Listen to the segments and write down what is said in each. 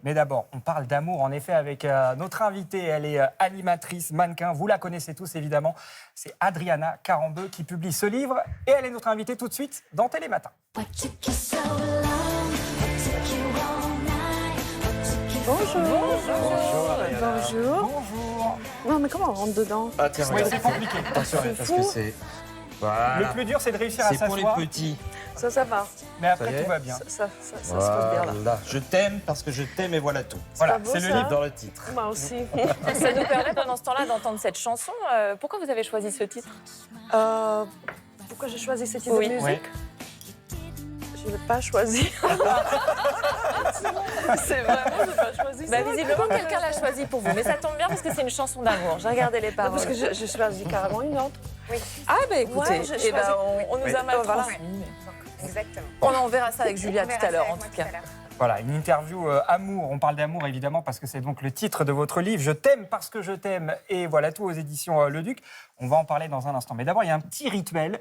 Mais d'abord, on parle d'amour, en effet, avec notre invitée. Elle est animatrice, mannequin. Vous la connaissez tous, évidemment. C'est Adriana Carambeu qui publie ce livre. Et elle est notre invitée tout de suite dans Télématin. Bonjour. Bonjour. Bonjour. Non, mais comment on rentre dedans? Ah tiens, Oui, regarde. c'est compliqué. Attention, C'est parce fou. que c'est... Voilà. Le plus dur, c'est de réussir à C'est pour les s'asseoir. petits. Ça va. Mais après, Ça y est. tout va bien. Ça se passe bien là. Voilà. Je t'aime parce que je t'aime et voilà tout. Voilà, pas beau, c'est le ça livre. Dans le titre. Moi aussi. Ça nous permet pendant ce temps-là d'entendre cette chanson. Pourquoi vous avez choisi ce titre? Pourquoi j'ai choisi ce type Oui. de musique? Je ne l'ai pas choisi. C'est vraiment, je n'ai pas choisi. Bah, C'est vrai visiblement, que- quelqu'un l'a choisi pour vous. Mais ça tombe bien parce que c'est une chanson d'amour. J'ai regardé les Non, paroles. parce que je choisis carrément une autre. Ah, bah écoutez, Ouais, j'ai eh ben, choisi. on nous Oui. a mal Voilà. transmis. Exactement. On verra ça avec Julia tout à l'heure, en tout cas. Voilà, une interview amour. On parle d'amour, évidemment, parce que c'est donc le titre de votre livre. Je t'aime parce que je t'aime. Et voilà tout aux éditions Le Duc. On va en parler dans un instant. Mais d'abord, il y a un petit rituel.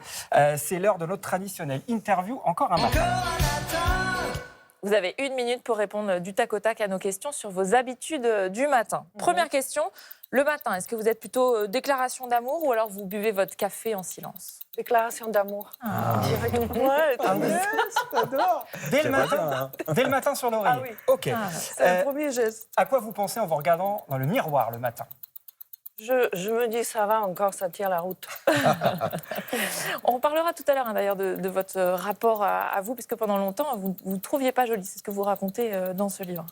C'est l'heure de notre traditionnelle interview. Encore un matin. Vous avez 1 minute pour répondre du tac au tac à nos questions sur vos habitudes du matin. Première question, le matin, est-ce que vous êtes plutôt déclaration d'amour ou alors vous buvez votre café en silence? Déclaration d'amour. Directement. Ouais, J'adore. Dès le matin, Bien, hein. dès le matin sur l'oreille. Ah oui. Ok. Ah. c'est le premier geste. À quoi vous pensez en vous regardant dans le miroir le matin? Je me dis, ça va encore, ça tient la route. On parlera tout à l'heure d'ailleurs de votre rapport à vous, puisque pendant longtemps, vous ne trouviez pas joli. C'est ce que vous racontez dans ce livre.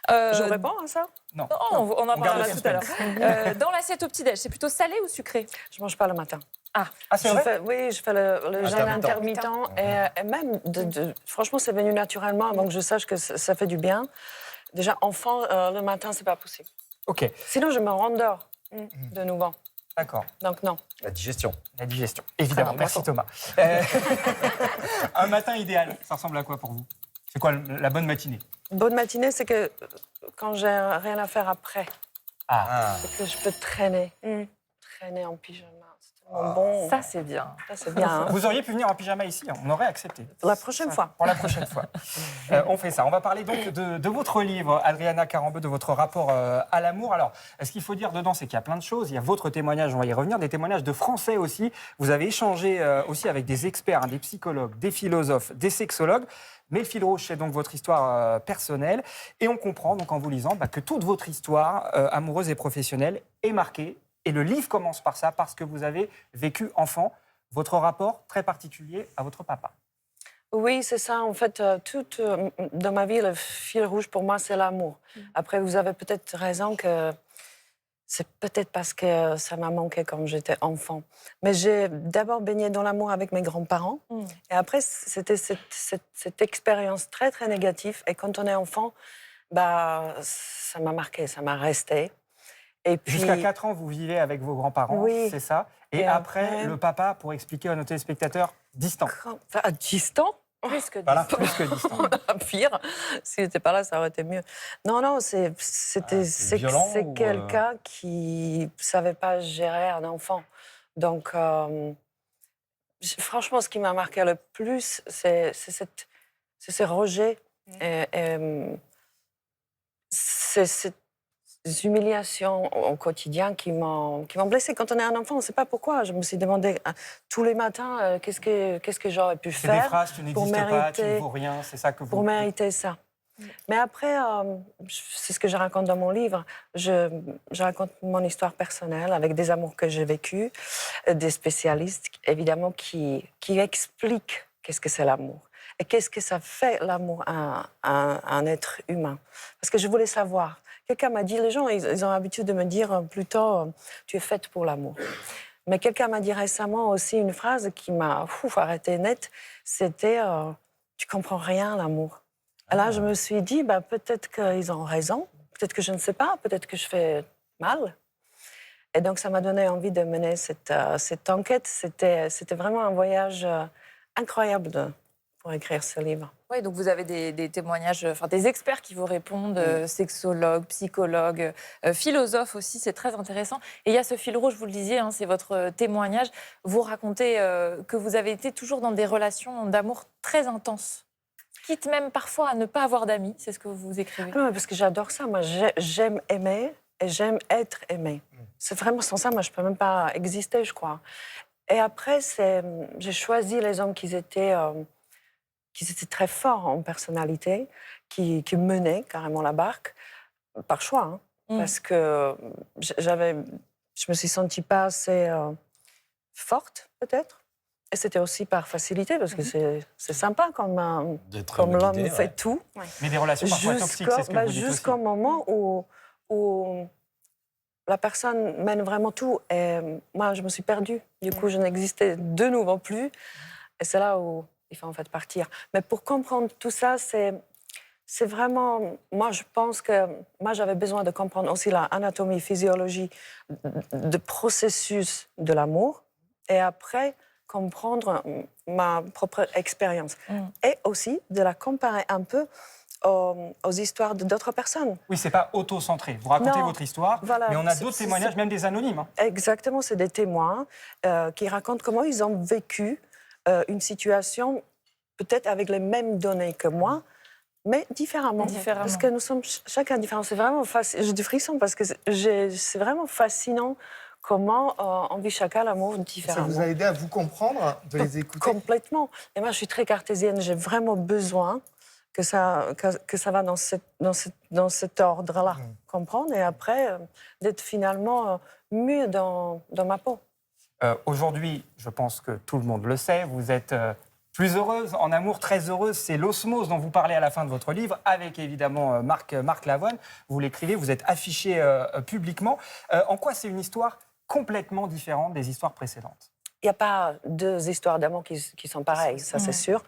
Je réponds à ça? Non. Non, on en On garde parlera le tout à l'heure. suspense. Dans l'assiette au petit-déj, c'est plutôt salé ou sucré? Je mange pas le matin. Ah, c'est vrai? Oui, je fais le jeûne Intermittent. intermittent. Et même, franchement, c'est venu naturellement avant que je sache que ça fait du bien. Déjà, enfant, le matin, c'est pas possible. Ok, Sinon, je me rendors de nouveau. d'accord. Donc, non. La digestion. La digestion, évidemment. Très Merci Thomas. Un matin idéal, ça ressemble à quoi pour vous? C'est quoi la bonne matinée? Bonne matinée, c'est que quand j'ai rien à faire après, Ah, c'est que je peux traîner. Traîner en pyjama. C'est tellement bon. Ça, c'est bien. Ça, c'est bien. Hein. vous auriez pu venir en pyjama ici, on aurait accepté. La prochaine fois. Pour la prochaine fois. On fait ça. On va parler donc de votre livre, Adriana Carambeu, de votre rapport à l'amour. Alors, ce qu'il faut dire dedans, c'est qu'il y a plein de choses. Il y a votre témoignage, on va y revenir, des témoignages de Français aussi. Vous avez échangé aussi avec des experts, hein, des psychologues, des philosophes, des sexologues. Mais le fil rouge, c'est donc votre histoire personnelle. Et on comprend, donc en vous lisant, que toute votre histoire amoureuse et professionnelle est marquée. Et le livre commence par ça, parce que vous avez vécu enfant votre rapport très particulier à votre papa. Oui, c'est ça. En fait, dans ma vie, le fil rouge pour moi, c'est l'amour. Après, vous avez peut-être raison que c'est peut-être parce que ça m'a manqué quand j'étais enfant. Mais j'ai d'abord baigné dans l'amour avec mes grands-parents. Et après, c'était cette expérience très, très négative. Et quand on est enfant, ça m'a marqué, ça m'a resté. Et puis, Jusqu'à 4 ans, vous vivez avec vos grands-parents, Oui. c'est ça. Et Et après, après- le papa, pour expliquer à nos téléspectateurs, distant. à distant, Plus que Voilà, 10. plus que distant. pire. S'il n'était pas là, ça aurait été mieux. Non, c'est violent ou, quelqu'un qui ne savait pas gérer un enfant. Donc, franchement, ce qui m'a marqué le plus, c'est ce rejet. C'est cette humiliations au quotidien qui m'ont blessée. Quand on est un enfant, on ne sait pas pourquoi. Je me suis demandé tous les matins qu'est-ce que j'aurais pu C'est des faire phrases, tu pour n'existes pas, tu ne mériter- vaux rien, c'est ça que vous... pour mériter ça. Mais après, c'est ce que je raconte dans mon livre. Je raconte mon histoire personnelle avec des amours que j'ai vécus, des spécialistes, évidemment, qui expliquent qu'est-ce que c'est l'amour et qu'est-ce que ça fait l'amour à un être humain. Parce que je voulais savoir. Quelqu'un m'a dit, les gens, ils ont l'habitude de me dire plutôt tu es faite pour l'amour. Mais quelqu'un m'a dit récemment aussi une phrase qui m'a arrêté net, c'était tu comprends rien à l'amour. Et là, je me suis dit, peut-être qu'ils ont raison, peut-être que je ne sais pas, peut-être que je fais mal. Et donc, ça m'a donné envie de mener cette enquête. C'était vraiment un voyage incroyable pour écrire ce livre. Oui, donc vous avez des témoignages, enfin des experts qui vous répondent, sexologues, psychologues, philosophes aussi, c'est très intéressant. Et il y a ce fil rouge, vous le disiez, hein, c'est votre témoignage. Vous racontez que vous avez été toujours dans des relations d'amour très intenses. quitte même parfois à ne pas avoir d'amis, c'est ce que vous écrivez. Non, parce que j'adore ça. Moi, j'aime aimer et j'aime être aimée. C'est vraiment sans ça, moi, je peux même pas exister, je crois. Et après, j'ai choisi les hommes qui étaient très forts en personnalité, qui menaient carrément la barque, par choix, hein, parce que je me suis sentie pas assez forte, peut-être. Et c'était aussi par facilité, parce que c'est sympa comme l'homme guidé, fait tout. Mais des relations parfois toxiques, c'est ce que vous dites aussi. Jusqu'au moment où la personne mène vraiment tout. Et moi, je me suis perdue. Du coup, je n'existais de nouveau plus. Et c'est là où il faut en fait partir. Mais pour comprendre tout ça, c'est vraiment... Moi, je pense que moi, j'avais besoin de comprendre aussi l'anatomie, physiologie de processus de l'amour. Et après, comprendre ma propre expérience. Et aussi de la comparer un peu aux histoires d'autres personnes. Oui, c'est pas auto-centré. Vous racontez votre histoire, voilà, mais on a d'autres témoignages, même des anonymes. Hein. Exactement, c'est des témoins qui racontent comment ils ont vécu une situation, peut-être avec les mêmes données que moi, mais différemment. Parce que nous sommes chacun différents. C'est vraiment fascinant. J'ai du frisson parce que c'est vraiment fascinant comment on vit chacun l'amour différemment. Ça vous a aidé à vous comprendre, de les écouter? Complètement. Et moi, je suis très cartésienne. J'ai vraiment besoin que ça va dans cet ordre-là. Comprendre et après, d'être finalement mieux dans ma peau. Aujourd'hui, je pense que tout le monde le sait, vous êtes plus heureuse en amour, très heureuse. C'est l'osmose dont vous parlez à la fin de votre livre, avec évidemment Marc Lavoine. Vous l'écrivez, vous êtes affiché publiquement. En quoi c'est une histoire complètement différente des histoires précédentes? Il n'y a pas deux histoires d'amour qui sont pareilles, ça c'est sûr.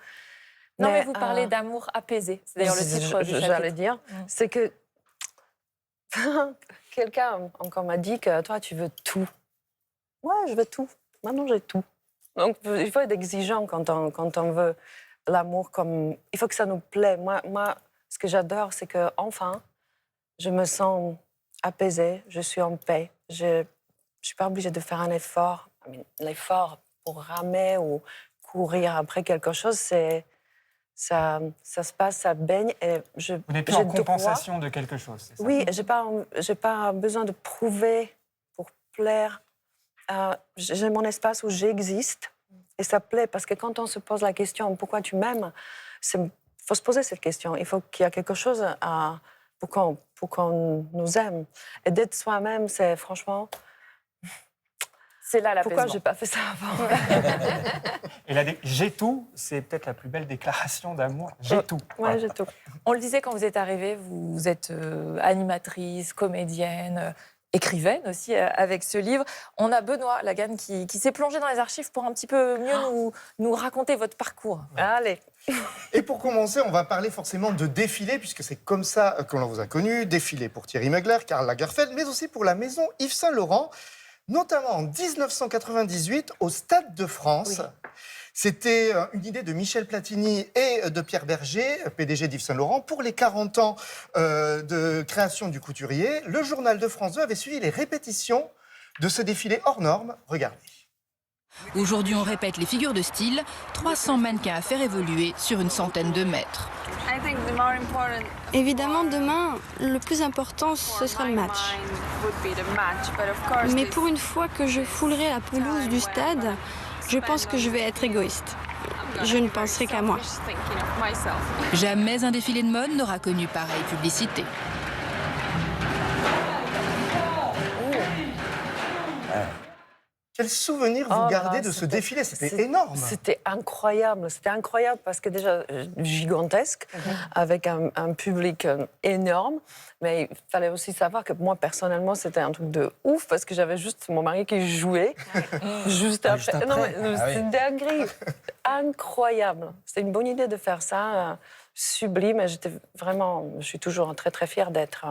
Non, mais vous parlez d'amour apaisé. C'est d'ailleurs le titre du chapitre. J'allais dire. C'est que quelqu'un encore m'a dit que toi, tu veux tout. Ouais, je veux tout. Maintenant, j'ai tout. Donc, il faut être exigeant quand on veut l'amour. Il faut que ça nous plaît. Moi, ce que j'adore, c'est que enfin, je me sens apaisée, je suis en paix. Je ne suis pas obligée de faire un effort. L'effort pour ramer ou courir après quelque chose, ça se passe, ça baigne. Et vous n'êtes plus en compensation de quelque chose, c'est ça? Oui, j'ai pas besoin de prouver pour plaire. J'ai mon espace où j'existe et ça plaît parce que quand on se pose la question pourquoi tu m'aimes, il faut se poser cette question. Il faut qu'il y ait quelque chose pour qu'on nous aime. Et d'être soi-même, c'est franchement... C'est là l'apaisement. Pourquoi j'ai pas fait ça avant? Et j'ai tout, c'est peut-être la plus belle déclaration d'amour. J'ai tout. Ouais, j'ai tout. On le disait quand vous êtes arrivée, vous êtes animatrice, comédienne, écrivaine aussi avec ce livre. On a Benoît Lagan qui s'est plongé dans les archives pour un petit peu mieux nous raconter votre parcours. Allez. Et pour commencer, on va parler forcément de défilé, puisque c'est comme ça que l'on vous a connu. Défilé pour Thierry Mugler, Karl Lagerfeld, mais aussi pour la maison Yves Saint Laurent, notamment en 1998 au Stade de France. Oui. C'était une idée de Michel Platini et de Pierre Berger, PDG d'Yves Saint Laurent, pour les 40 ans de création du couturier. Le journal de France 2 avait suivi les répétitions de ce défilé hors norme. Regardez. Aujourd'hui, on répète les figures de style, 300 mannequins à faire évoluer sur une centaine de mètres. Évidemment, demain, le plus important, ce sera le match. Mais pour une fois que je foulerai la pelouse du stade, je pense que je vais être égoïste. Je ne penserai qu'à moi. Jamais un défilé de mode n'aura connu pareille publicité. Quel souvenir vous gardez de ce défilé? C'était énorme. C'était incroyable parce que déjà gigantesque, avec un public énorme. Mais il fallait aussi savoir que moi, personnellement, c'était un truc de ouf parce que j'avais juste mon mari qui jouait juste après. Non, mais c'était dinguerie. Incroyable. C'était une bonne idée de faire ça, sublime. Et je suis toujours très, très fière d'être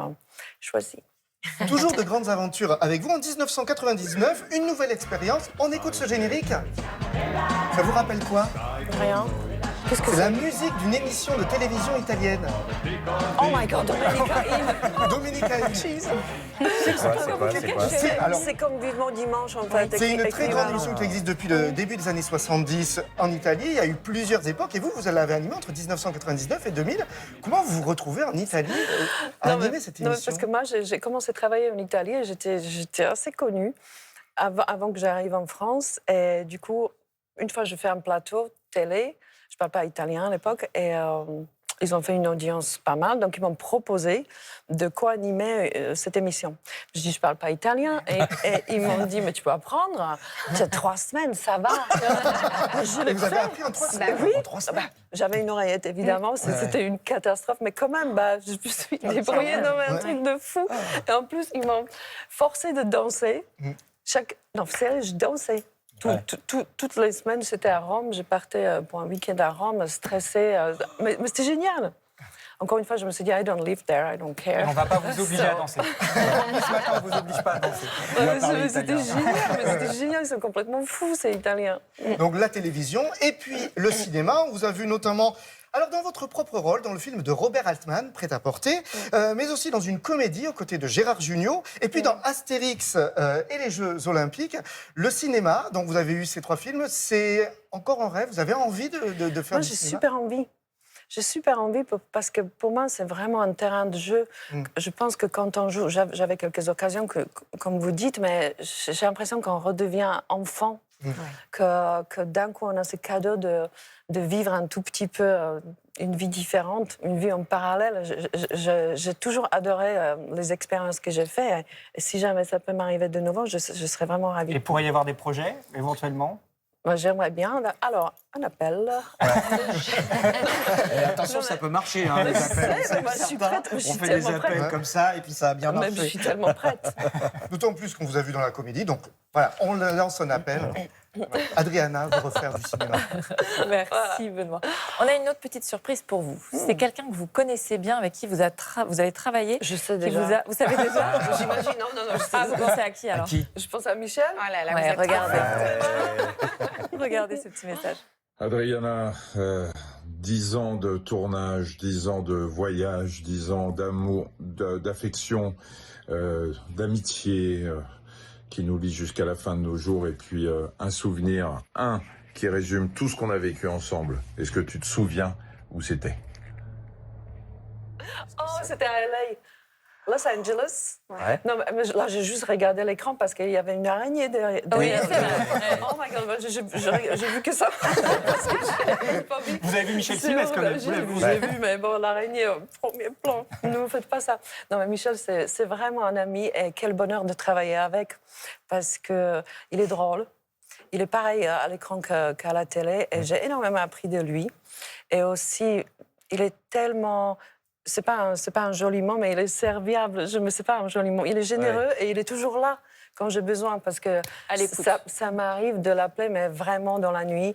choisie. Toujours de grandes aventures avec vous. En 1999, une nouvelle expérience. On écoute ce générique. Ça vous rappelle quoi? Rien. Qu'est-ce que c'est? La musique d'une émission de télévision italienne. Oh my God, Domenica Michael. C'est quoi Alors, C'est comme Vivement Dimanche, en fait. c'est une très grande écrivain. émission qui existe depuis le début des années 70 en Italie. Il y a eu plusieurs époques et vous l'avez animé entre 1999 et 2000. Comment vous vous retrouvez en Italie à Non, mais- animer cette non, mais émission? parce que moi, j'ai commencé à travailler en Italie et j'étais assez connue avant que j'arrive en France. Et du coup, une fois, je fais un plateau télé. Je ne parle pas italien à l'époque. Et ils ont fait une audience pas mal. Donc, ils m'ont proposé de co-animer cette émission. Je dis, je ne parle pas italien. Et ils m'ont dit, mais tu peux apprendre. Tu as 3 semaines, ça va. Je Et l'ai vous avez fait. appris en 3 Bah semaines? oui. En 3 semaines. J'avais une oreillette, évidemment. C'était une catastrophe. Mais quand même, je me suis débrouillée dans un Ouais. truc de fou. Et en plus, ils m'ont forcé de danser. Non, sérieux, je dansais. Toutes les semaines, j'étais à Rome. Je partais pour un week-end à Rome, stressée. Mais c'était génial. Encore une fois, je me suis dit, I don't live there, I don't Et care. on ne va pas vous obliger à danser. Ce matin, on ne vous oblige pas à danser. On va parler C'était italien. génial, mais c'était génial. Ils sont complètement fous, ces Italiens. Donc la télévision et puis le cinéma. On vous a vu notamment, alors dans votre propre rôle, dans le film de Robert Altman, Prêt-à-porter, mais aussi dans une comédie aux côtés de Gérard Jugnot, et puis dans Astérix et les Jeux Olympiques. Le cinéma, donc vous avez eu ces 3 films, c'est encore un rêve. Vous avez envie de faire Moi, du j'ai cinéma? super envie. J'ai super envie parce que pour moi, c'est vraiment un terrain de jeu. Je pense que quand on joue, j'avais quelques occasions, comme vous dites, mais j'ai l'impression qu'on redevient enfant. Que d'un coup, on a ce cadeau de vivre un tout petit peu une vie différente, une vie en parallèle. J'ai toujours adoré les expériences que j'ai faites. Et si jamais ça peut m'arriver de nouveau, je serais vraiment ravie. Et pourrait y avoir des projets, éventuellement? Moi, j'aimerais bien. Alors, un appel. Et attention, ça peut marcher, hein, les appels. Je sais, moi, je suis prête. Je On suis fait des tellement appels prête. comme ça et puis ça a bien Même je marché. suis tellement prête. D'autant plus qu'on vous a vu dans la comédie. Donc voilà, on lance un appel. Adriana veut refaire du cinéma. Merci Benoît. On a une autre petite surprise pour vous. C'est quelqu'un que vous connaissez bien, avec qui vous avez travaillé. Je sais Qui déjà. vous savez déjà? J'imagine. Non, je sais. Ah, vous pensez à qui alors? Qui? Je pense à Michel. Oh là là, Ouais, vous êtes regardez. trop Regardez ce petit message. Adriana, 10 ans de tournage, 10 ans de voyage, 10 ans d'amour, d'affection, d'amitié qui nous lie jusqu'à la fin de nos jours. Et puis un souvenir, qui résume tout ce qu'on a vécu ensemble. Est-ce que tu te souviens où c'était? Oh, c'était à LA. Los Angeles. Ouais. Non, mais là, j'ai juste regardé l'écran parce qu'il y avait une araignée derrière. Oui, c'est vrai. Oh my God, j'ai vu que ça. Parce que j'ai pas vu. Vous avez vu Michel C'est Simès quand même? horrible, J'ai vu, mais bon, l'araignée au premier plan. Ne me faites pas ça. Non, mais Michel, c'est vraiment un ami et quel bonheur de travailler avec parce qu'il est drôle. Il est pareil à l'écran qu'à la télé et j'ai énormément appris de lui. Et aussi, il est tellement... C'est pas un joli mot, mais il est serviable. Je ne sais pas un joli mot. Il est généreux et il est toujours là quand j'ai besoin parce que À l'écoute. ça m'arrive de l'appeler, mais vraiment dans la nuit.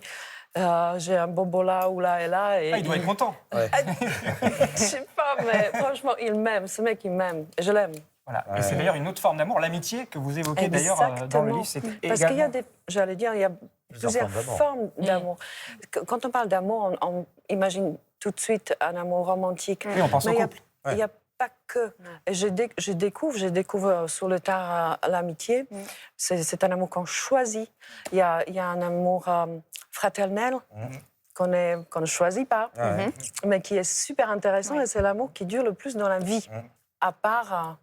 J'ai un bobo là ou là et là. Et Ah, il doit être content. Je sais pas, mais franchement, il m'aime. Ce mec, il m'aime. Je l'aime. Voilà. Et c'est d'ailleurs une autre forme d'amour, l'amitié que vous évoquez d'ailleurs dans le Exactement. livre. C'est Parce qu'il y a également... j'allais dire, il y a plusieurs formes d'amour. Quand on parle d'amour, on imagine tout de suite un amour romantique. Oui, on pense Mais au il y a- couple. il n'y a pas que. Et je découvre sur le tard l'amitié. C'est un amour qu'on choisit. Il y a un amour fraternel qu'on ne choisit pas, mais qui est super intéressant. Et c'est l'amour qui dure le plus dans la vie, à part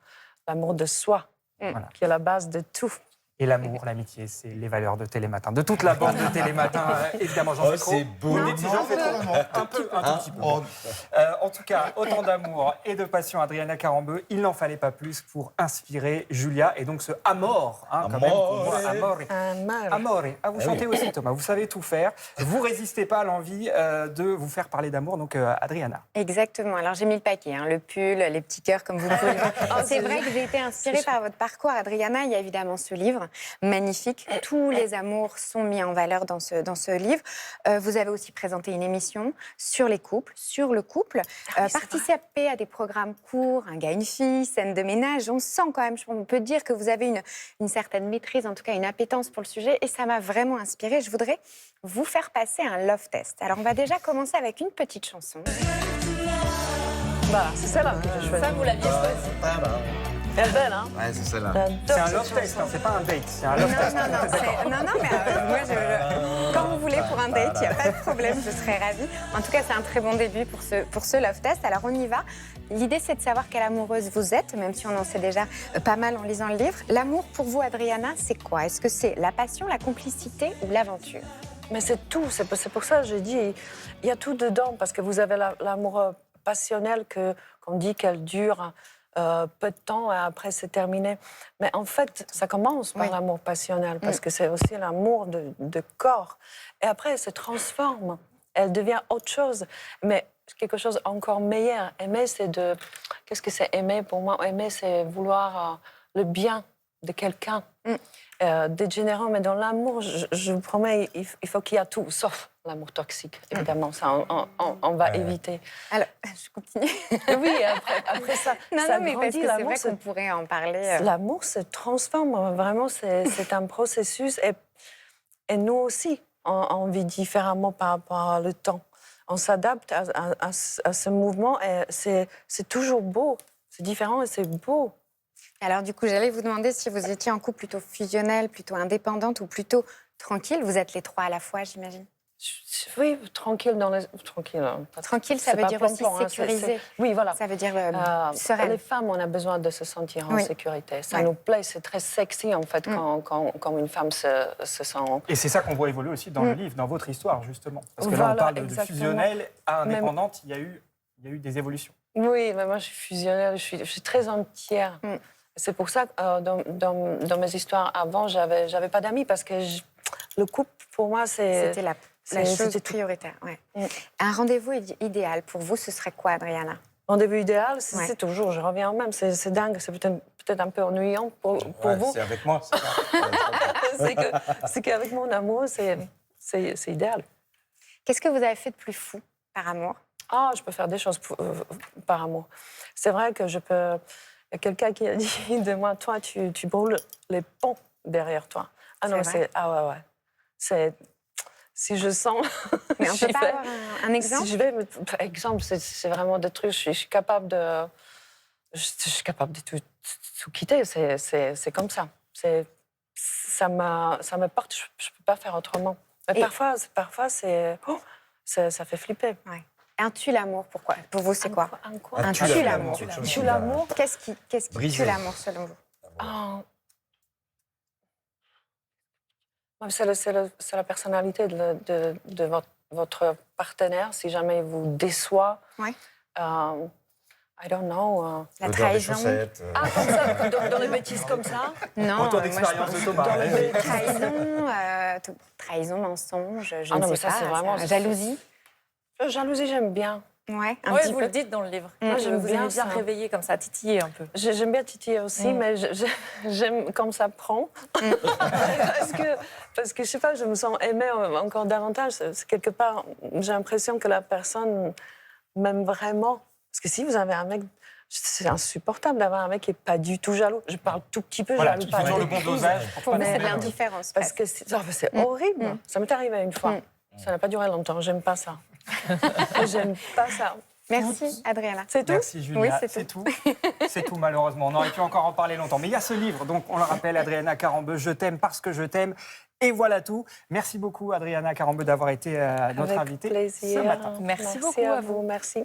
l'amour de soi, Voilà. qui est la base de tout. Et l'amour, l'amitié, c'est les valeurs de Télématin. De toute la bande de Télématin, évidemment, j'en fais trop. c'est beau. Vous exigeant, fait trop. Un tout petit peu. En tout cas, autant d'amour et de passion, Adriana Carambeu, il n'en fallait pas plus pour inspirer Julia. Et donc ce Amor, quand même, pour moi, Amore. Amore. Ah, vous chantez aussi, Thomas, vous savez tout faire. Vous résistez pas à l'envie de vous faire parler d'amour, donc Adriana. Exactement. Alors, j'ai mis le paquet, le pull, les petits cœurs, comme vous pouvez le voir. C'est vrai que j'ai été inspirée par votre parcours, Adriana. Il y a évidemment ce livre magnifique. Tous les amours sont mis en valeur dans ce livre. Vous avez aussi présenté une émission sur les couples, sur le couple. Participé à des programmes courts, un gars, une fille, scène de ménage. On sent quand même, on peut dire que vous avez une certaine maîtrise, en tout cas une appétence pour le sujet. Et ça m'a vraiment inspirée. Je voudrais vous faire passer un love test. Alors, on va déjà commencer avec une petite chanson. Voilà, c'est celle-là que j'ai choisie. Ça, vous l'aviez choisi. Ah bah, Elle est belle, hein? ouais, c'est celle-là. C'est un love test, hein, c'est pas un date, c'est un Non, love test. non, mais moi, quand vous voulez pour un date, il n'y a pas de problème, je serais ravie. En tout cas, c'est un très bon début pour ce love test. Alors, on y va. L'idée, c'est de savoir quelle amoureuse vous êtes, même si on en sait déjà pas mal en lisant le livre. L'amour, pour vous, Adriana, c'est quoi? Est-ce que c'est la passion, la complicité ou l'aventure? Mais c'est tout, c'est pour ça que j'ai dit, il y a tout dedans, parce que vous avez l'amour passionnel qu'on dit qu'elle dure peu de temps et après c'est terminé. Mais en fait, ça commence par l'amour passionnel, parce que c'est aussi l'amour de corps. Et après, elle se transforme, elle devient autre chose, mais quelque chose encore meilleur. Aimer, c'est de... Qu'est-ce que c'est aimer pour moi? Aimer, c'est vouloir le bien de quelqu'un. D'être généreux, mais dans l'amour, je vous promets, il faut qu'il y a tout, sauf l'amour toxique, évidemment. Ça, on va éviter. Alors, je continue. Oui, après ça, ça mais parce grandit. que c'est vrai L'amour, qu'on pourrait en parler. l'amour se transforme, vraiment, c'est un processus. Et nous aussi, on vit différemment par rapport au temps. On s'adapte à ce mouvement et c'est toujours beau. C'est différent et c'est beau. Alors, du coup, j'allais vous demander si vous étiez en couple plutôt fusionnel, plutôt indépendante ou plutôt tranquille. Vous êtes les trois à la fois, j'imagine. Oui, tranquille dans les... Tranquille, Tranquille, ça c'est veut pas dire plan, aussi plan, hein, sécurisé. Oui, voilà. Ça veut dire Les sereine. femmes, on a besoin de se sentir en Oui. sécurité. Ça Ouais. nous plaît, c'est très sexy, en fait, quand une femme se sent... Et c'est ça qu'on voit évoluer aussi dans le livre, dans votre histoire, justement. Parce que là, Voilà, on parle de exactement. fusionnel à Même- indépendante, il y a eu des évolutions. Oui, mais moi, je suis fusionnelle, je suis très entière. C'est pour ça que dans mes histoires avant, j'avais pas d'amis, parce que le couple, pour moi, C'était la chose c'était tout. prioritaire. Ouais. Un rendez-vous idéal, pour vous, ce serait quoi, Adriana? Rendez-vous idéal, c'est Ouais. toujours, je reviens au même, c'est dingue, c'est peut-être un peu ennuyant pour vous. C'est avec moi, c'est ça. C'est qu'avec mon amour, c'est idéal. Qu'est-ce que vous avez fait de plus fou par amour? Ah, je peux faire des choses par amour. C'est vrai que je peux... Il y a quelqu'un qui a dit de moi, toi, tu brûles les ponts derrière toi. Ah non, C'est vrai? Ah ouais. C'est... Si je sens... Mais on j'y peut pas vais. avoir un exemple? Si je vais, par exemple, c'est vraiment des trucs, je suis capable de... Je suis capable de tout quitter, c'est comme ça. Ça me porte, je peux pas faire autrement. Mais Et- parfois c'est... oh, ça fait flipper. Ouais. Un tue l'amour, pourquoi? Pour vous, c'est quoi? Un quoi? Un tue l'amour. Tue l'amour. Qu'est-ce qui Brisé. tue l'amour, selon vous? Ah. Ouais, c'est la personnalité de votre partenaire, si jamais il vous déçoit. Ouais. I don't know. La L'odeur des trahison? chaussettes, Ah, comme ça, dans les bêtises comme ça. Non, Retour moi, d'expérience je de pense- Thomas. dans les bêtises. Trahison, mensonge, je Ah ne non, mais sais ça, pas. c'est vraiment- Jalousie? Jalousie, j'aime bien. Ouais, un Oui, petit vous peu. le dites dans le livre. Moi, Vous j'aime aimez bien bien ça. réveiller comme ça, titiller un peu. J'aime bien titiller aussi, mais j'aime comme ça prend. parce que, je sais pas, je me sens aimée encore davantage. C'est quelque part, j'ai l'impression que la personne m'aime vraiment. Parce que si vous avez un mec... C'est insupportable d'avoir un mec qui n'est pas du tout jaloux. Je parle tout petit peu, Voilà, jaloux il pas. faut toujours le des bon crises. dosage. Pour vous, Mais- c'est de l'indifférence. Parce presque. que c'est horrible. Ça m'est arrivé une fois. Ça n'a pas duré longtemps. J'aime pas ça. J'aime pas ça. Merci, Adriana. C'est tout? Merci Julia, Oui, c'est c'est tout. C'est tout malheureusement. On aurait pu encore en parler longtemps. Mais il y a ce livre, donc on le rappelle, Adriana Carambeu, Je t'aime parce que je t'aime. Et voilà tout. Merci beaucoup Adriana Carambeu d'avoir été notre Avec invitée plaisir. ce matin. Merci beaucoup à à vous. Merci.